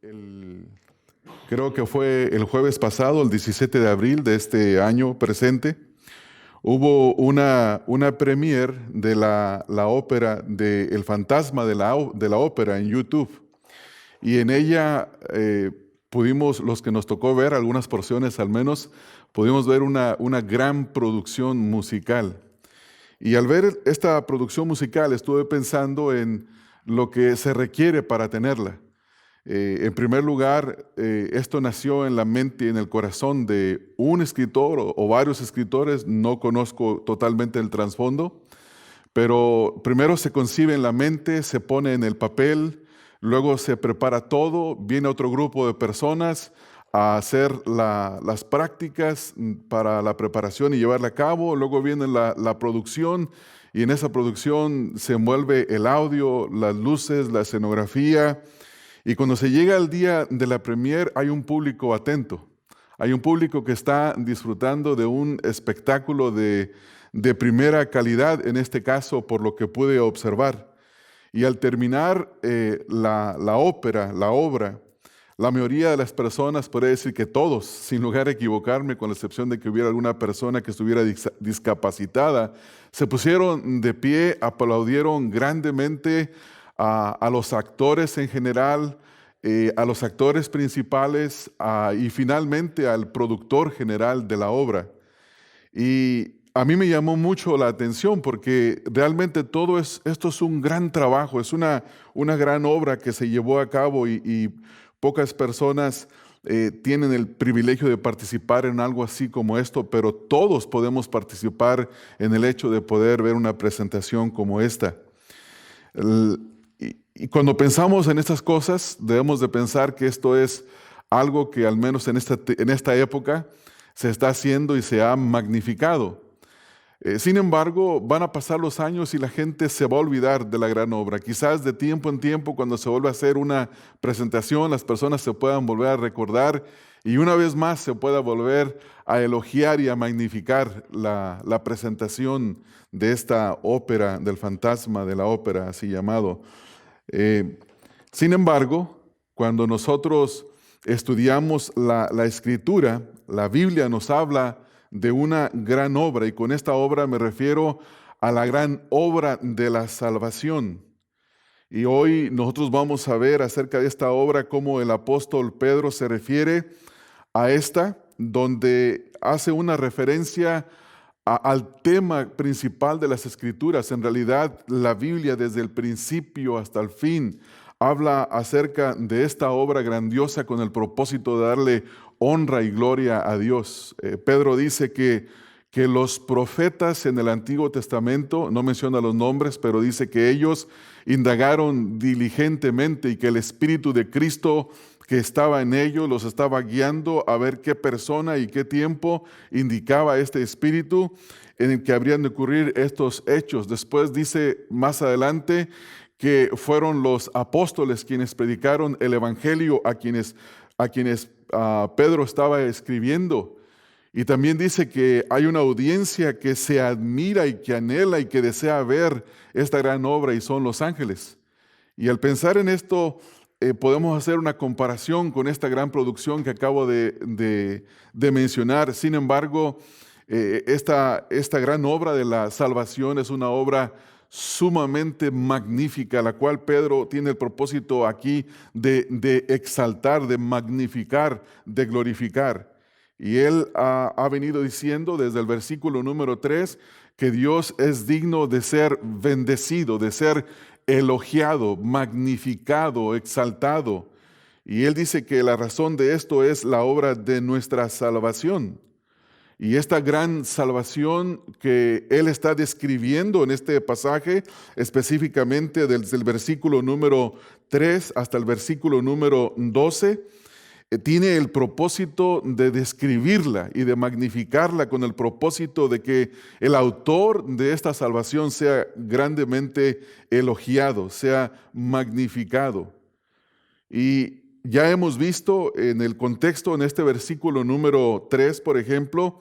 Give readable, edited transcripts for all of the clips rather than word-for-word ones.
El- Creo que fue el jueves pasado, el 17 de abril de este año presente, hubo una premier de la ópera de El Fantasma de la Ópera en YouTube. Y en ella pudimos, los que nos tocó ver, algunas porciones al menos, pudimos ver una gran producción musical. Y al ver esta producción musical estuve pensando en lo que se requiere para tenerla. En primer lugar, esto nació en la mente y en el corazón de un escritor o varios escritores, no conozco totalmente el trasfondo, pero primero se concibe en la mente, se pone en el papel, luego se prepara todo, viene otro grupo de personas a hacer las prácticas para la preparación y llevarla a cabo, luego viene la producción y en esa producción se envuelve el audio, las luces, la escenografía. Y cuando se llega al día de la premier hay un público atento, hay un público que está disfrutando de un espectáculo de primera calidad, en este caso por lo que pude observar. Y al terminar la ópera, la obra, la mayoría de las personas, podría decir que todos, sin lugar a equivocarme, con la excepción de que hubiera alguna persona que estuviera discapacitada, se pusieron de pie, aplaudieron grandemente a los actores en general, a los actores principales y finalmente al productor general de la obra. Y a mí me llamó mucho la atención porque realmente esto es un gran trabajo, es una gran obra que se llevó a cabo y pocas personas tienen el privilegio de participar en algo así como esto, pero todos podemos participar en el hecho de poder ver una presentación como esta. Y cuando pensamos en estas cosas, debemos de pensar que esto es algo que al menos en esta época se está haciendo y se ha magnificado. Sin embargo, van a pasar los años y la gente se va a olvidar de la gran obra. Quizás de tiempo en tiempo, cuando se vuelva a hacer una presentación, las personas se puedan volver a recordar y una vez más se pueda volver a elogiar y a magnificar la presentación de esta ópera, del fantasma de la ópera, así llamado. Eh, Sin embargo, cuando nosotros estudiamos la Escritura, la Biblia nos habla de una gran obra, y con esta obra me refiero a la gran obra de la salvación. Y hoy nosotros vamos a ver acerca de esta obra cómo el apóstol Pedro se refiere a esta, donde hace una referencia al tema principal de las Escrituras. En realidad, la Biblia desde el principio hasta el fin habla acerca de esta obra grandiosa con el propósito de darle honra y gloria a Dios. Pedro dice que los profetas en el Antiguo Testamento, no menciona los nombres, pero dice que ellos indagaron diligentemente y que el Espíritu de Cristo que estaba en ellos los estaba guiando a ver qué persona y qué tiempo indicaba este Espíritu en el que habrían de ocurrir estos hechos. Después dice más adelante que fueron los apóstoles quienes predicaron el Evangelio a quienes Pedro estaba escribiendo. Y también dice que hay una audiencia que se admira y que anhela y que desea ver esta gran obra y son los ángeles. Y al pensar en esto, podemos hacer una comparación con esta gran producción que acabo de mencionar. Sin embargo, esta gran obra de la salvación es una obra sumamente magnífica, la cual Pedro tiene el propósito aquí de exaltar, de magnificar, de glorificar. Y él ha venido diciendo desde el versículo número 3 que Dios es digno de ser bendecido, de ser elogiado, magnificado, exaltado. Y él dice que la razón de esto es la obra de nuestra salvación. Y esta gran salvación que él está describiendo en este pasaje, específicamente desde el versículo número 3 hasta el versículo número 12, tiene el propósito de describirla y de magnificarla con el propósito de que el autor de esta salvación sea grandemente elogiado, sea magnificado. Y ya hemos visto en el contexto, en este versículo número 3, por ejemplo,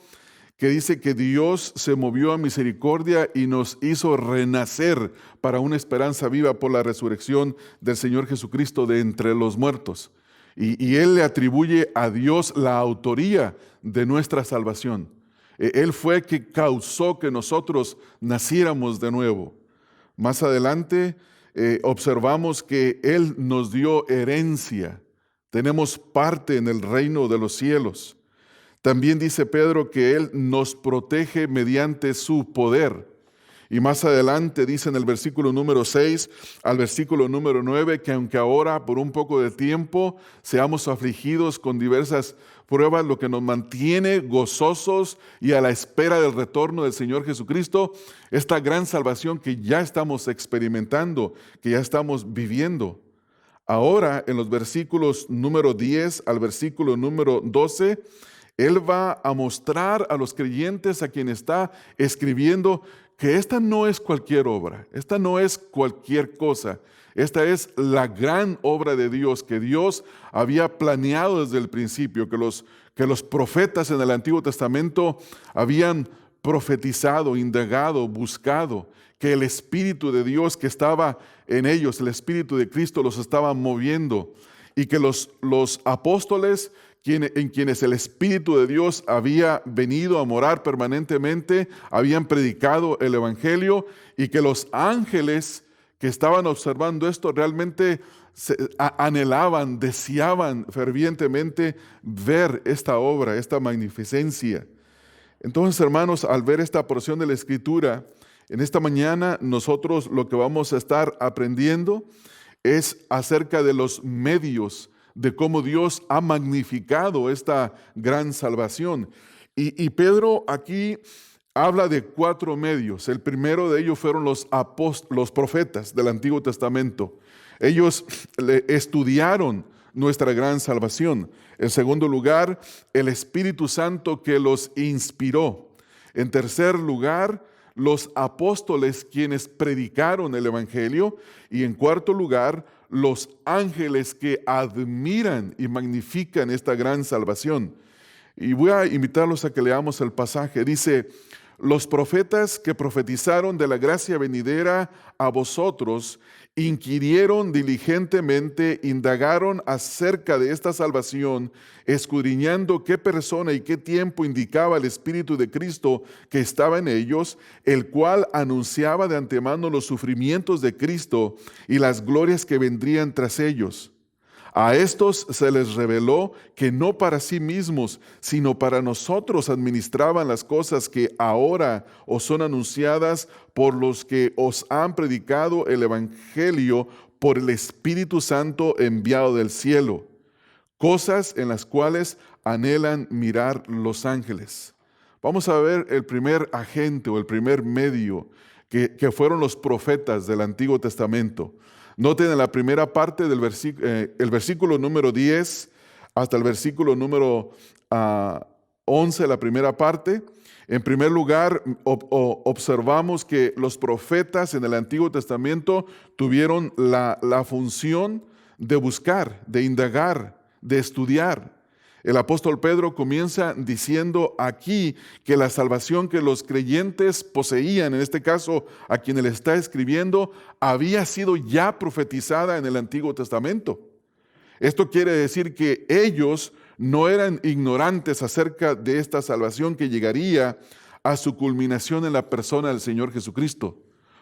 que dice que Dios se movió a misericordia y nos hizo renacer para una esperanza viva por la resurrección del Señor Jesucristo de entre los muertos. Y él le atribuye a Dios la autoría de nuestra salvación. Él fue que causó que nosotros naciéramos de nuevo. Más adelante observamos que Él nos dio herencia. Tenemos parte en el reino de los cielos. También dice Pedro que Él nos protege mediante su poder. Y más adelante dice en el versículo número 6 al versículo número 9 que aunque ahora por un poco de tiempo seamos afligidos con diversas pruebas, lo que nos mantiene gozosos y a la espera del retorno del Señor Jesucristo, esta gran salvación que ya estamos experimentando, que ya estamos viviendo. Ahora en los versículos número 10 al versículo número 12, Él va a mostrar a los creyentes a quien está escribiendo que esta no es cualquier obra, esta no es cualquier cosa, esta es la gran obra de Dios que Dios había planeado desde el principio, que los profetas en el Antiguo Testamento habían profetizado, indagado, buscado, que el Espíritu de Dios que estaba en ellos, el Espíritu de Cristo los estaba moviendo, y que los apóstoles en quienes el Espíritu de Dios había venido a morar permanentemente, habían predicado el Evangelio, y que los ángeles que estaban observando esto realmente anhelaban, deseaban fervientemente ver esta obra, esta magnificencia. Entonces, hermanos, al ver esta porción de la Escritura, en esta mañana nosotros lo que vamos a estar aprendiendo es acerca de los medios de cómo Dios ha magnificado esta gran salvación. Y Pedro aquí habla de 4 medios. El primero de ellos fueron los profetas del Antiguo Testamento. Ellos estudiaron nuestra gran salvación. En segundo lugar, el Espíritu Santo que los inspiró. En tercer lugar, los apóstoles quienes predicaron el Evangelio. Y en cuarto lugar, los ángeles que admiran y magnifican esta gran salvación. Y voy a invitarlos a que leamos el pasaje. Dice: los profetas que profetizaron de la gracia venidera a vosotros inquirieron diligentemente, indagaron acerca de esta salvación, escudriñando qué persona y qué tiempo indicaba el Espíritu de Cristo que estaba en ellos, el cual anunciaba de antemano los sufrimientos de Cristo y las glorias que vendrían tras ellos. A estos se les reveló que no para sí mismos, sino para nosotros administraban las cosas que ahora os son anunciadas por los que os han predicado el Evangelio por el Espíritu Santo enviado del cielo, cosas en las cuales anhelan mirar los ángeles. Vamos a ver el primer agente o el primer medio que fueron los profetas del Antiguo Testamento. Noten en la primera parte del el versículo número 10 hasta el versículo número 11, la primera parte. En primer lugar, observamos que los profetas en el Antiguo Testamento tuvieron la función de buscar, de indagar, de estudiar. El apóstol Pedro comienza diciendo aquí que la salvación que los creyentes poseían, en este caso a quien él está escribiendo, había sido ya profetizada en el Antiguo Testamento. Esto quiere decir que ellos no eran ignorantes acerca de esta salvación que llegaría a su culminación en la persona del Señor Jesucristo.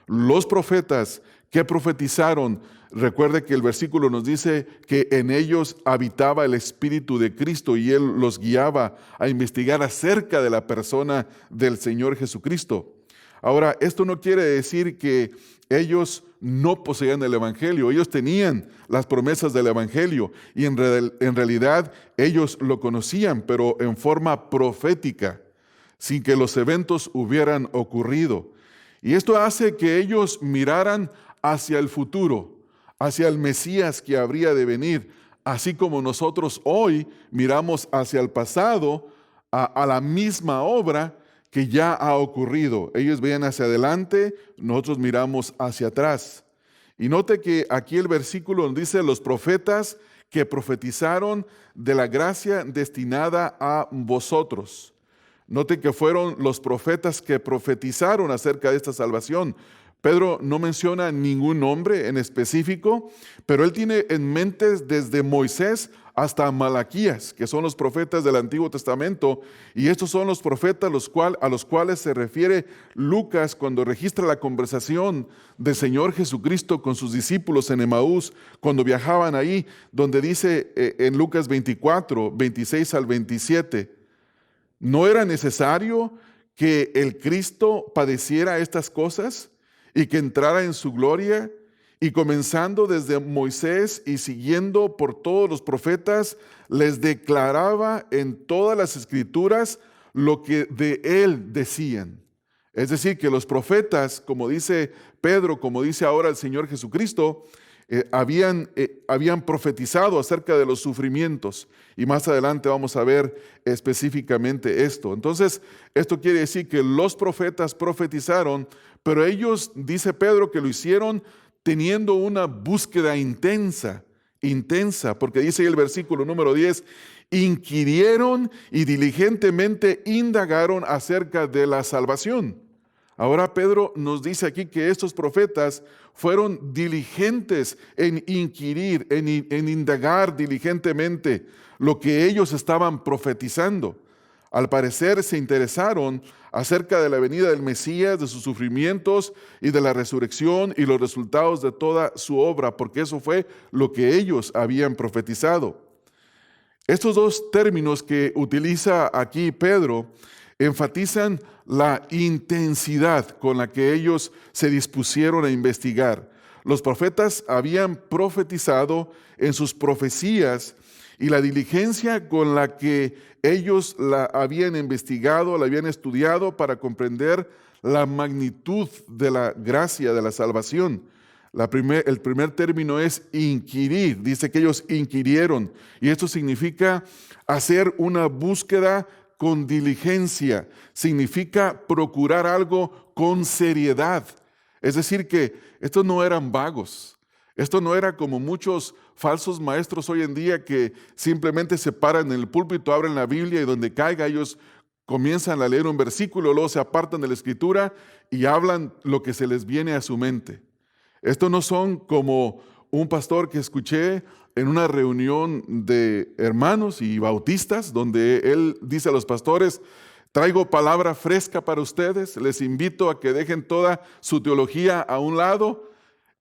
Los profetas que profetizaron, recuerde que el versículo nos dice que en ellos habitaba el Espíritu de Cristo y Él los guiaba a investigar acerca de la persona del Señor Jesucristo. Ahora, esto no quiere decir que ellos no poseían el Evangelio. Ellos tenían las promesas del Evangelio y en realidad ellos lo conocían, pero en forma profética, sin que los eventos hubieran ocurrido. Y esto hace que ellos miraran hacia el futuro, hacia el Mesías que habría de venir, así como nosotros hoy miramos hacia el pasado, a la misma obra que ya ha ocurrido. Ellos veían hacia adelante, nosotros miramos hacia atrás. Y note que aquí el versículo nos dice: los profetas que profetizaron de la gracia destinada a vosotros. Note que fueron los profetas que profetizaron acerca de esta salvación. Pedro no menciona ningún nombre en específico, pero él tiene en mente desde Moisés hasta Malaquías, que son los profetas del Antiguo Testamento, y estos son los profetas a los cuales se refiere Lucas cuando registra la conversación del Señor Jesucristo con sus discípulos en Emaús, cuando viajaban ahí, donde dice en Lucas 24, 26 al 27, ¿no era necesario que el Cristo padeciera estas cosas y que entrara en su gloria? Y comenzando desde Moisés y siguiendo por todos los profetas, les declaraba en todas las escrituras lo que de él decían. Es decir, que los profetas, como dice Pedro, como dice ahora el Señor Jesucristo, habían profetizado acerca de los sufrimientos. Y más adelante vamos a ver específicamente esto. Entonces, esto quiere decir que los profetas profetizaron, pero ellos, dice Pedro, que lo hicieron teniendo una búsqueda intensa, porque dice ahí el versículo número 10, inquirieron y diligentemente indagaron acerca de la salvación. Ahora Pedro nos dice aquí que estos profetas fueron diligentes en inquirir, en indagar diligentemente lo que ellos estaban profetizando. Al parecer se interesaron acerca de la venida del Mesías, de sus sufrimientos y de la resurrección y los resultados de toda su obra, porque eso fue lo que ellos habían profetizado. Estos dos términos que utiliza aquí Pedro enfatizan la intensidad con la que ellos se dispusieron a investigar. Los profetas habían profetizado en sus profecías y la diligencia con la que ellos la habían investigado, la habían estudiado para comprender la magnitud de la gracia de la salvación. El primer término es inquirir. Dice que ellos inquirieron. Y esto significa hacer una búsqueda con diligencia. Significa procurar algo con seriedad. Es decir, que estos no eran vagos. Esto no era como muchos falsos maestros hoy en día que simplemente se paran en el púlpito, abren la Biblia y donde caiga ellos comienzan a leer un versículo, luego se apartan de la Escritura y hablan lo que se les viene a su mente. Estos no son como un pastor que escuché en una reunión de hermanos y bautistas donde él dice a los pastores: traigo palabra fresca para ustedes, les invito a que dejen toda su teología a un lado.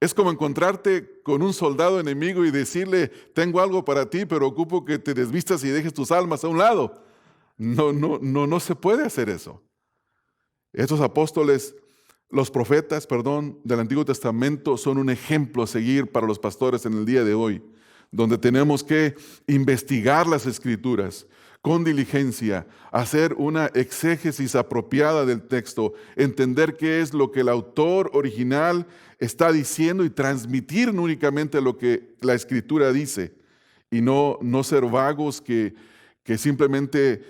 Es como encontrarte con un soldado enemigo y decirle: tengo algo para ti, pero ocupo que te desvistas y dejes tus almas a un lado. No se puede hacer eso. Estos apóstoles, los profetas, del Antiguo Testamento son un ejemplo a seguir para los pastores en el día de hoy, donde tenemos que investigar las Escrituras con diligencia, hacer una exégesis apropiada del texto, entender qué es lo que el autor original está diciendo y transmitir no únicamente lo que la Escritura dice, y no ser vagos que simplemente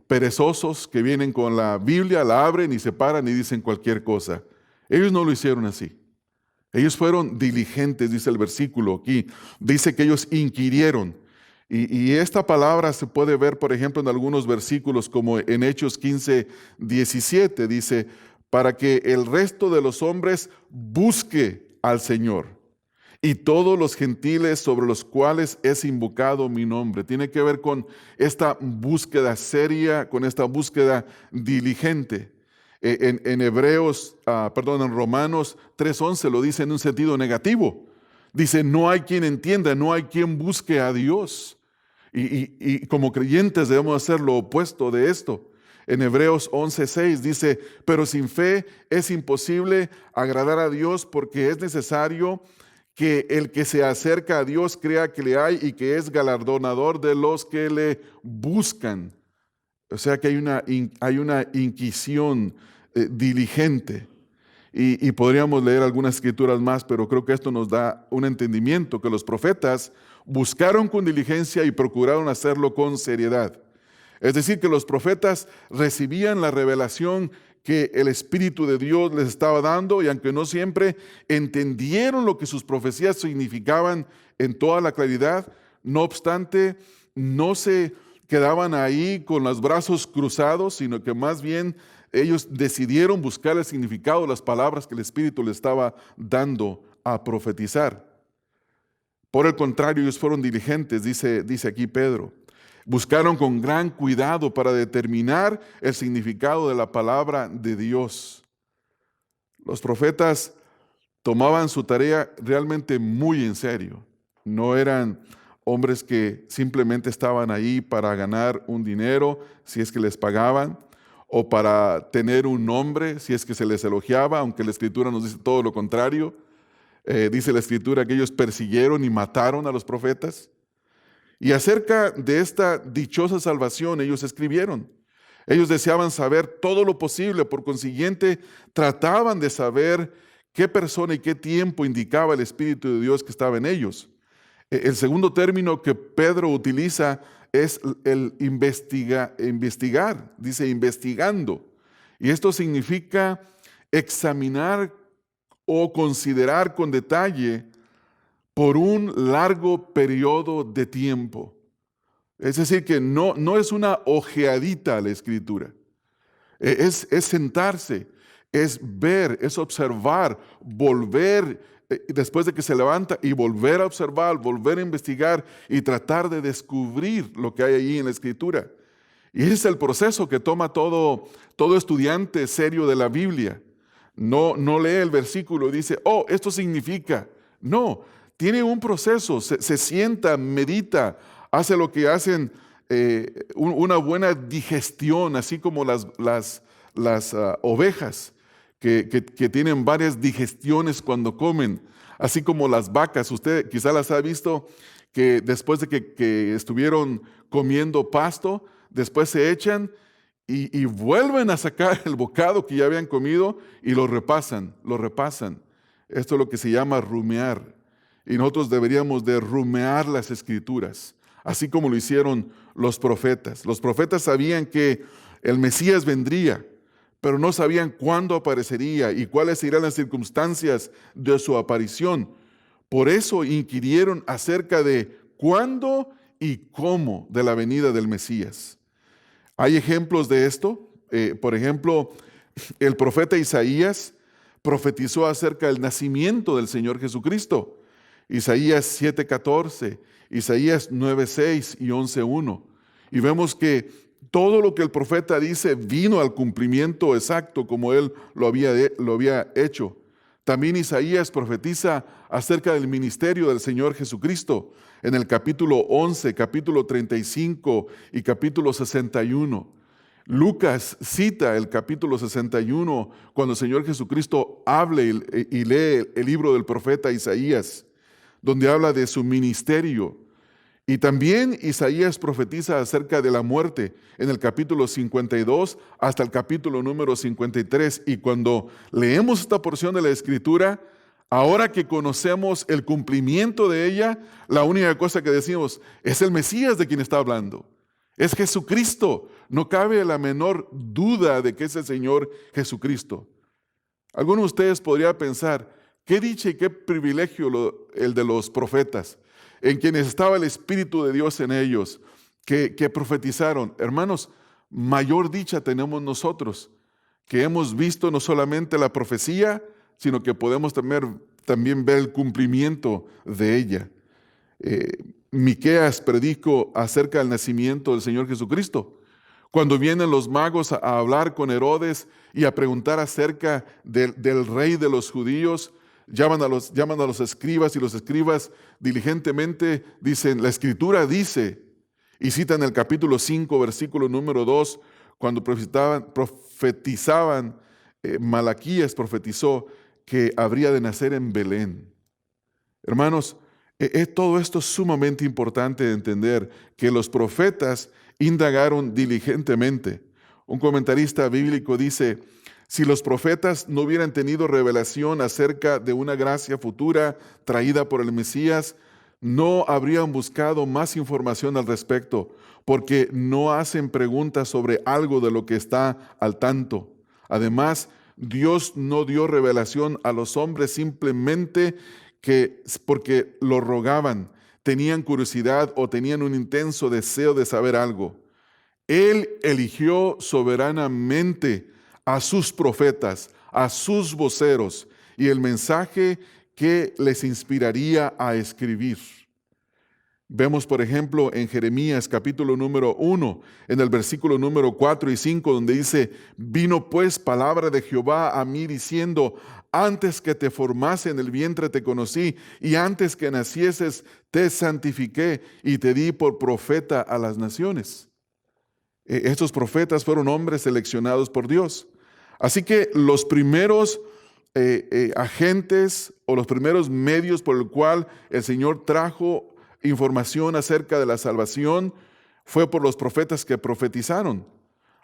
perezosos que vienen con la Biblia, la abren y se paran y dicen cualquier cosa. Ellos no lo hicieron así. Ellos fueron diligentes, dice el versículo aquí. Dice que ellos inquirieron. Y esta palabra se puede ver, por ejemplo, en algunos versículos como en Hechos 15, 17. Dice: para que el resto de los hombres busque al Señor y todos los gentiles sobre los cuales es invocado mi nombre. Tiene que ver con esta búsqueda seria, con esta búsqueda diligente. En Romanos 3:11 lo dice en un sentido negativo. Dice: no hay quien entienda, no hay quien busque a Dios. Y como creyentes debemos hacer lo opuesto de esto. En Hebreos 11:6 dice: pero sin fe es imposible agradar a Dios, porque es necesario que el que se acerca a Dios crea que le hay y que es galardonador de los que le buscan. O sea que hay una inquisición diligente. Y podríamos leer algunas escrituras más, pero creo que esto nos da un entendimiento que los profetas buscaron con diligencia y procuraron hacerlo con seriedad. Es decir, que los profetas recibían la revelación que el Espíritu de Dios les estaba dando, y aunque no siempre entendieron lo que sus profecías significaban en toda la claridad, no obstante, no se quedaban ahí con los brazos cruzados, sino que más bien ellos decidieron buscar el significado de las palabras que el Espíritu les estaba dando a profetizar. Por el contrario, ellos fueron diligentes, dice aquí Pedro. Buscaron con gran cuidado para determinar el significado de la palabra de Dios. Los profetas tomaban su tarea realmente muy en serio. No eran hombres que simplemente estaban ahí para ganar un dinero, si es que les pagaban, o para tener un nombre, si es que se les elogiaba, aunque la Escritura nos dice todo lo contrario. Dice la Escritura que ellos persiguieron y mataron a los profetas. Y acerca de esta dichosa salvación ellos escribieron. Ellos deseaban saber todo lo posible, por consiguiente trataban de saber qué persona y qué tiempo indicaba el Espíritu de Dios que estaba en ellos. El segundo término que Pedro utiliza es el investigar, dice investigando. Y esto significa examinar o considerar con detalle por un largo periodo de tiempo. Es decir, que no es una ojeadita a la Escritura. Es sentarse, es ver, es observar, volver después de que se levanta y volver a observar, volver a investigar y tratar de descubrir lo que hay allí en la Escritura. Y ese es el proceso que toma todo estudiante serio de la Biblia. No lee el versículo y dice, oh, esto significa. No, tiene un proceso, se sienta, medita, hace lo que hacen una buena digestión, así como las ovejas que tienen varias digestiones cuando comen, así como las vacas. Usted quizá las ha visto que después de que estuvieron comiendo pasto, después se echan y vuelven a sacar el bocado que ya habían comido y lo repasan. Esto es lo que se llama rumear. Y nosotros deberíamos de rumear las Escrituras, así como lo hicieron los profetas. Los profetas sabían que el Mesías vendría, pero no sabían cuándo aparecería y cuáles serían las circunstancias de su aparición. Por eso inquirieron acerca de cuándo y cómo de la venida del Mesías. Hay ejemplos de esto. Por ejemplo, el profeta Isaías profetizó acerca del nacimiento del Señor Jesucristo. Isaías 7:14, Isaías 9:6 y 11:1. Y vemos que todo lo que el profeta dice vino al cumplimiento exacto como él lo había hecho. También Isaías profetiza acerca del ministerio del Señor Jesucristo en el capítulo 11, capítulo 35 y capítulo 61. Lucas cita el capítulo 61 cuando el Señor Jesucristo habla y lee el libro del profeta Isaías, donde habla de su ministerio. Y también Isaías profetiza acerca de la muerte en el capítulo 52 hasta el capítulo número 53. Y cuando leemos esta porción de la Escritura, ahora que conocemos el cumplimiento de ella, la única cosa que decimos es el Mesías de quien está hablando. Es Jesucristo. No cabe la menor duda de que es el Señor Jesucristo. Alguno de ustedes podría pensar, qué dicha y qué privilegio el de los profetas, en quienes estaba el Espíritu de Dios en ellos, que profetizaron. Hermanos, mayor dicha tenemos nosotros, que hemos visto no solamente la profecía, sino que podemos también ver el cumplimiento de ella. Miqueas predicó acerca del nacimiento del Señor Jesucristo. Cuando vienen los magos a hablar con Herodes y a preguntar acerca del rey de los judíos, llaman a los escribas y los escribas diligentemente dicen, la Escritura dice, y citan el capítulo 5, versículo número 2, cuando profetizaban, Malaquías profetizó que habría de nacer en Belén. Hermanos, todo esto es sumamente importante de entender, que los profetas indagaron diligentemente. Un comentarista bíblico dice, si los profetas no hubieran tenido revelación acerca de una gracia futura traída por el Mesías, no habrían buscado más información al respecto, porque no hacen preguntas sobre algo de lo que está al tanto. Además, Dios no dio revelación a los hombres simplemente porque lo rogaban, tenían curiosidad o tenían un intenso deseo de saber algo. Él eligió soberanamente a sus profetas, a sus voceros y el mensaje que les inspiraría a escribir. Vemos, por ejemplo, en Jeremías capítulo número 1, en el versículo número 4 y 5, donde dice: vino pues palabra de Jehová a mí diciendo: antes que te formase en el vientre te conocí, y antes que nacieses te santifiqué y te di por profeta a las naciones. Estos profetas fueron hombres seleccionados por Dios. Así que los primeros agentes o los primeros medios por el cual el Señor trajo información acerca de la salvación fue por los profetas que profetizaron.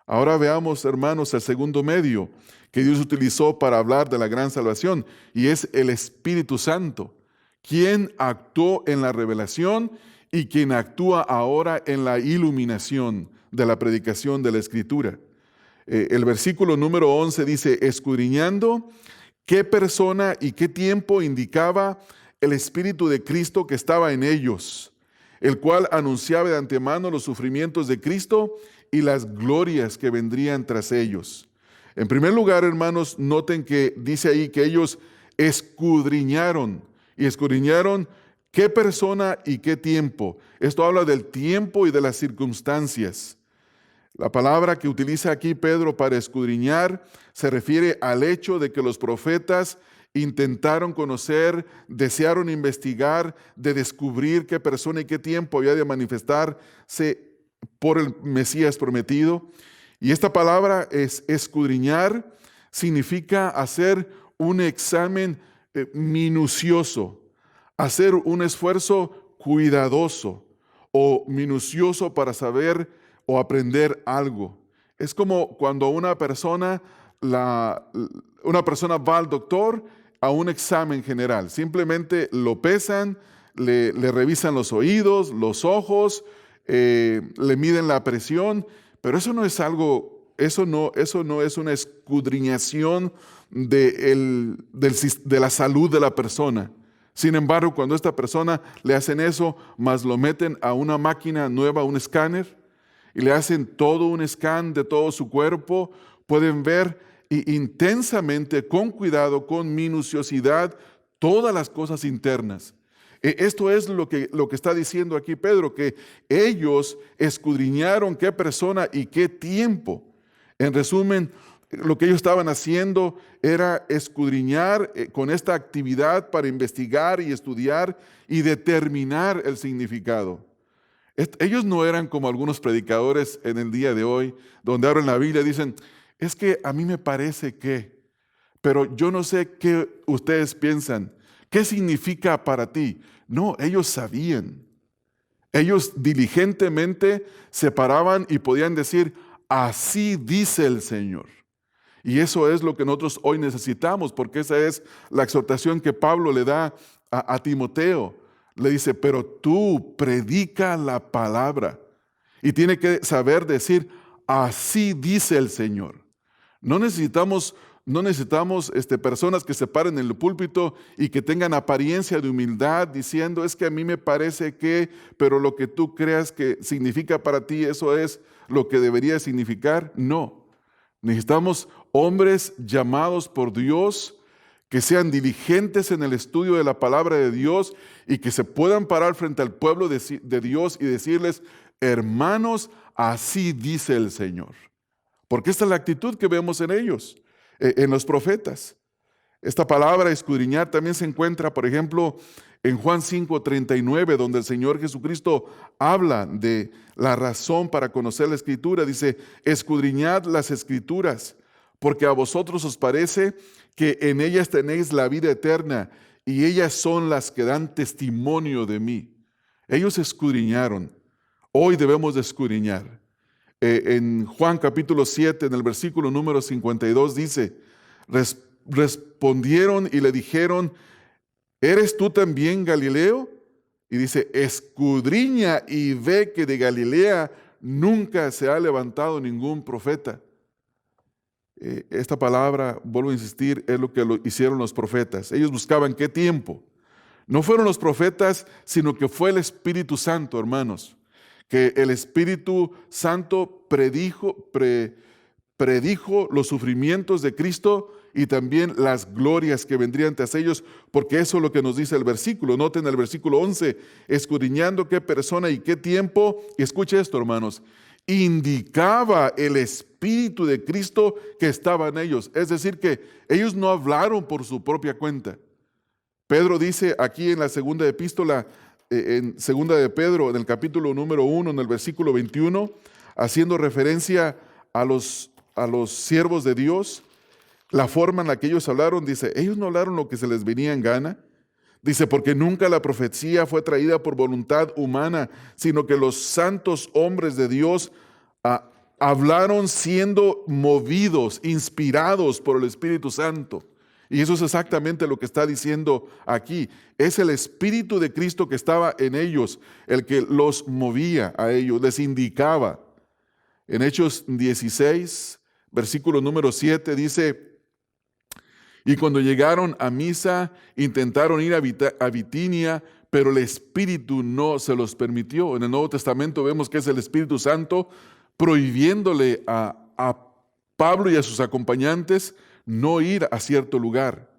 Ahora veamos, hermanos, el segundo medio que Dios utilizó para hablar de la gran salvación, y es el Espíritu Santo, quien actuó en la revelación y quien actúa ahora en la iluminación de la predicación de la Escritura. El versículo número 11 dice: escudriñando qué persona y qué tiempo indicaba el Espíritu de Cristo que estaba en ellos, el cual anunciaba de antemano los sufrimientos de Cristo y las glorias que vendrían tras ellos. En primer lugar, hermanos, noten que dice ahí que ellos escudriñaron, y escudriñaron qué persona y qué tiempo. Esto habla del tiempo y de las circunstancias. La palabra que utiliza aquí Pedro para escudriñar se refiere al hecho de que los profetas intentaron conocer, desearon investigar, de descubrir qué persona y qué tiempo había de manifestarse por el Mesías prometido. Y esta palabra es escudriñar, significa hacer un examen minucioso, hacer un esfuerzo cuidadoso o minucioso para saber o aprender algo. Es como cuando una persona va al doctor a un examen general. Simplemente lo pesan, le revisan los oídos, los ojos, le miden la presión, pero eso no es algo, eso no es una escudriñación de la salud de la persona. Sin embargo, cuando a esta persona le hacen eso, más lo meten a una máquina nueva, un escáner, y le hacen todo un scan de todo su cuerpo, pueden ver intensamente, con cuidado, con minuciosidad, todas las cosas internas. Esto es lo que está diciendo aquí Pedro, que ellos escudriñaron qué persona y qué tiempo. En resumen, lo que ellos estaban haciendo era escudriñar con esta actividad para investigar y estudiar y determinar el significado. Ellos no eran como algunos predicadores en el día de hoy, donde abren la Biblia y dicen: es que a mí me parece que, pero yo no sé qué ustedes piensan. ¿Qué significa para ti? No, ellos sabían. Ellos diligentemente se paraban y podían decir: así dice el Señor. Y eso es lo que nosotros hoy necesitamos, porque esa es la exhortación que Pablo le da a Timoteo. Le dice: pero tú predica la palabra. Y tiene que saber decir: así dice el Señor. No necesitamos personas que se paren en el púlpito y que tengan apariencia de humildad diciendo: es que a mí me parece que, pero lo que tú creas que significa para ti, eso es lo que debería significar. No. Necesitamos hombres llamados por Dios, que sean diligentes en el estudio de la palabra de Dios y que se puedan parar frente al pueblo de Dios y decirles: hermanos, así dice el Señor. Porque esta es la actitud que vemos en ellos, en los profetas. Esta palabra escudriñar también se encuentra, por ejemplo, en Juan 5:39, donde el Señor Jesucristo habla de la razón para conocer la Escritura. Dice: escudriñad las Escrituras, porque a vosotros os parece que en ellas tenéis la vida eterna, y ellas son las que dan testimonio de mí. Ellos escudriñaron. Hoy debemos de escudriñar. En Juan capítulo 7, en el versículo número 52 dice: respondieron y le dijeron: ¿eres tú también Galileo? Y dice: escudriña y ve que de Galilea nunca se ha levantado ningún profeta. Esta palabra, vuelvo a insistir, es lo que hicieron los profetas. Ellos buscaban qué tiempo. No fueron los profetas, sino que fue el Espíritu Santo, hermanos. Que el Espíritu Santo predijo los sufrimientos de Cristo y también las glorias que vendrían tras ellos, porque eso es lo que nos dice el versículo. Noten el versículo 11, escudriñando qué persona y qué tiempo, y escuche esto, hermanos, indicaba el Espíritu de Cristo que estaba en ellos. Es decir, que ellos no hablaron por su propia cuenta. Pedro dice aquí en la segunda epístola, en segunda de Pedro, en el capítulo número 1, en el versículo 21, haciendo referencia a los siervos de Dios, la forma en la que ellos hablaron, dice, ellos no hablaron lo que se les venía en gana. Dice, porque nunca la profecía fue traída por voluntad humana, sino que los santos hombres de Dios hablaron siendo movidos, inspirados por el Espíritu Santo. Y eso es exactamente lo que está diciendo aquí. Es el Espíritu de Cristo que estaba en ellos, el que los movía a ellos, les indicaba. En Hechos 16, versículo número 7, dice, y cuando llegaron a Misa, intentaron ir a Bitinia, pero el Espíritu no se los permitió. En el Nuevo Testamento vemos que es el Espíritu Santo prohibiéndole a Pablo y a sus acompañantes no ir a cierto lugar.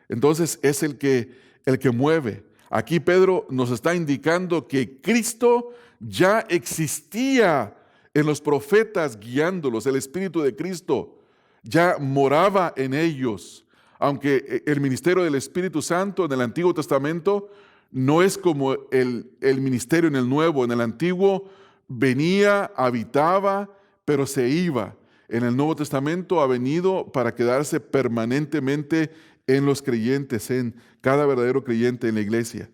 Entonces es el que mueve. Aquí Pedro nos está indicando que Cristo ya existía en los profetas guiándolos. El Espíritu de Cristo ya moraba en ellos. Aunque el ministerio del Espíritu Santo en el Antiguo Testamento no es como el ministerio en el Nuevo. En el Antiguo venía, habitaba, pero se iba. En el Nuevo Testamento ha venido para quedarse permanentemente en los creyentes, en cada verdadero creyente en la iglesia.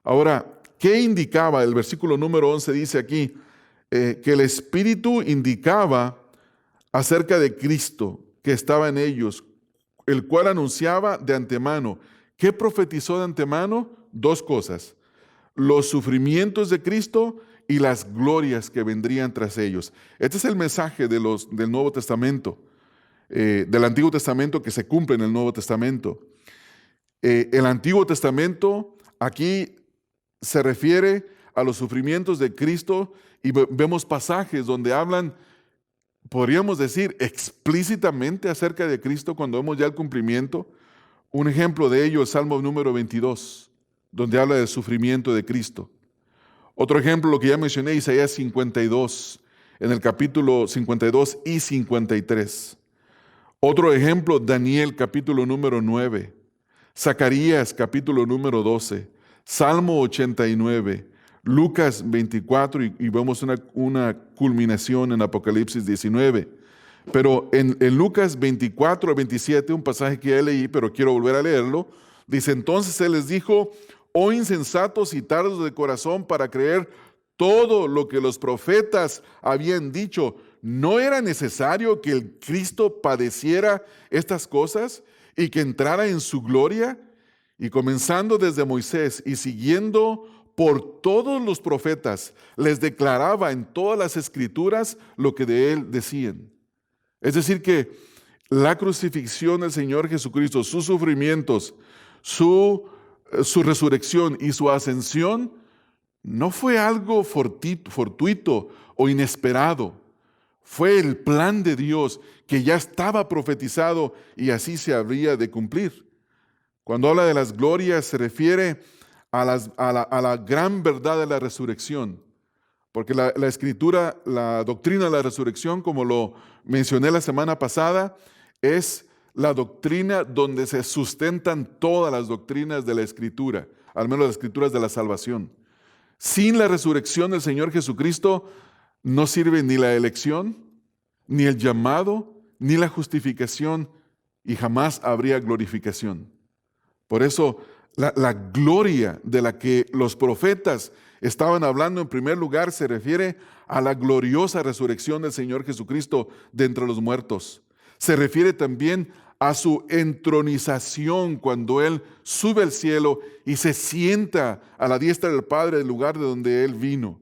Ahora, ¿qué indicaba? El versículo número 11 dice aquí que el Espíritu indicaba acerca de Cristo que estaba en ellos, el cual anunciaba de antemano. ¿Qué profetizó de antemano? Dos cosas: los sufrimientos de Cristo y las glorias que vendrían tras ellos. Este es el mensaje del Nuevo Testamento, del Antiguo Testamento que se cumple en el Nuevo Testamento. El Antiguo Testamento aquí se refiere a los sufrimientos de Cristo y vemos pasajes donde hablan, podríamos decir, explícitamente acerca de Cristo cuando vemos ya el cumplimiento. Un ejemplo de ello es Salmo número 22, donde habla del sufrimiento de Cristo. Otro ejemplo, lo que ya mencioné, Isaías 52, en el capítulo 52 y 53. Otro ejemplo, Daniel capítulo número 9, Zacarías capítulo número 12, Salmo 89, Lucas 24 y vemos una culminación en Apocalipsis 19. Pero en Lucas 24 a 27, un pasaje que ya leí, pero quiero volver a leerlo, dice, entonces Él les dijo, oh insensatos y tardos de corazón para creer todo lo que los profetas habían dicho. ¿No era necesario que el Cristo padeciera estas cosas y que entrara en su gloria? Y comenzando desde Moisés y siguiendo por todos los profetas, les declaraba en todas las escrituras lo que de él decían. Es decir que la crucifixión del Señor Jesucristo, sus sufrimientos, su resurrección y su ascensión no fue algo fortuito o inesperado. Fue el plan de Dios que ya estaba profetizado y así se habría de cumplir. Cuando habla de las glorias se refiere a la gran verdad de la resurrección. Porque la Escritura, la doctrina de la resurrección, como lo mencioné la semana pasada, es la doctrina donde se sustentan todas las doctrinas de la Escritura, al menos las Escrituras de la salvación. Sin la resurrección del Señor Jesucristo no sirve ni la elección, ni el llamado, ni la justificación, y jamás habría glorificación. Por eso, la gloria de la que los profetas estaban hablando en primer lugar se refiere a la gloriosa resurrección del Señor Jesucristo de entre los muertos. Se refiere también a su entronización cuando Él sube al cielo y se sienta a la diestra del Padre del lugar de donde Él vino.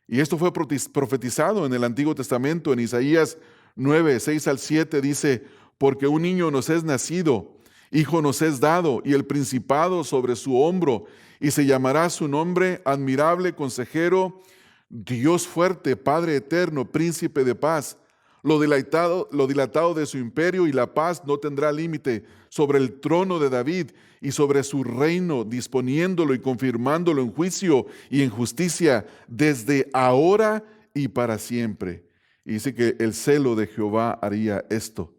Y esto fue profetizado en el Antiguo Testamento, en Isaías 9, 6 al 7, dice, porque un niño nos es nacido, hijo nos es dado, y el principado sobre su hombro, y se llamará su nombre admirable, consejero, Dios fuerte, Padre eterno, príncipe de paz. Lo dilatado de su imperio y la paz no tendrá límite sobre el trono de David y sobre su reino, disponiéndolo y confirmándolo en juicio y en justicia desde ahora y para siempre. Y dice que el celo de Jehová haría esto.